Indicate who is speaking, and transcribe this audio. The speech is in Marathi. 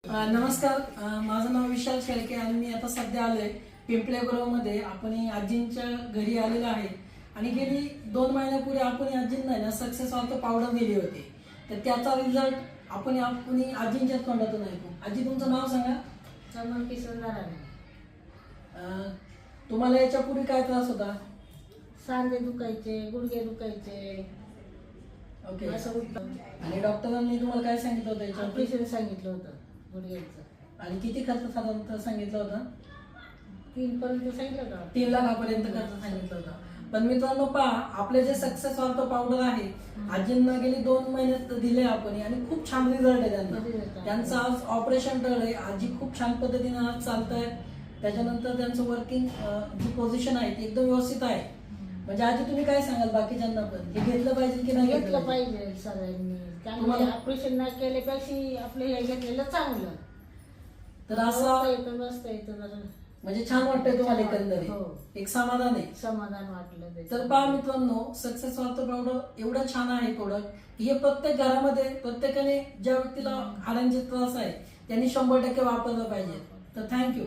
Speaker 1: नमस्कार. माझं नाव विशाल शेळके आणि मी आता सध्या आलोय पिंपळे मध्ये. आपण आजींच्या घरी आलेलो आहे आणि गेली 2 महिन्यापूर्वी आपण आजींना ना सक्सेस ऑर्थो पावडर दिली होती. तर त्याचा रिझल्ट आपण आजींच्याच तोंडातून ऐकू. आजी, तुमचं नाव सांगा.
Speaker 2: चमन किसन नारायण.
Speaker 1: तुम्हाला याच्यापूर्वी काय त्रास होता?
Speaker 2: सांधे दुखायचे, गुडघे दुखायचे.
Speaker 1: ओके.
Speaker 2: असं उठतं.
Speaker 1: आणि डॉक्टरांनी तुम्हाला काय सांगितलं होतं याच्यावर?
Speaker 2: ऑपरेशन सांगितलं होतं गुडघ्याचं.
Speaker 1: आणि किती खर्च साधारणतः सांगितलं होता?
Speaker 2: 3 पर्यंत सांगितलं का?
Speaker 1: 3 लाखापर्यंत खर्च सांगितलं होता. पण मित्रांनो पहा, आपले जे सक्सेस ऑर्थो पावडर आहे आजींना गेली 2 महिन्यात दिले आपण आणि खूप छान रिझल्ट आहे त्यांना. त्यांचं आज ऑपरेशन टळलंय. आजी खूप छान पद्धतीने आज चालतायत. त्याच्यानंतर त्यांचं वर्किंग जी पोझिशन आहे ती एकदम व्यवस्थित आहे. म्हणजे आजी, तुम्ही काय सांगाल बाकीच्यांना पण हे घेतलं पाहिजे की नाही
Speaker 2: घेतलं पाहिजे सगळ्यांनी. त्यामुळे ऑपरेशन नाही केल्यापेक्षा आपलं हे घेतलेलं चांगलं.
Speaker 1: तर असं
Speaker 2: येतं मस्त येतं जरा.
Speaker 1: म्हणजे छान वाटतंय तुम्हाला एकंदरीत?
Speaker 2: हो.
Speaker 1: एक समाधान आहे.
Speaker 2: समाधान वाटलं ते.
Speaker 1: तर पहा मित्रांनो, सक्सेस ऑर्थो पावडर एवढं छान आहे प्रोडक्ट. हे प्रत्येक घरामध्ये प्रत्येकाने ज्या व्यक्तीला हाडांचे त्रास आहे त्यांनी 100% वापरलं पाहिजे. तर थँक्यू.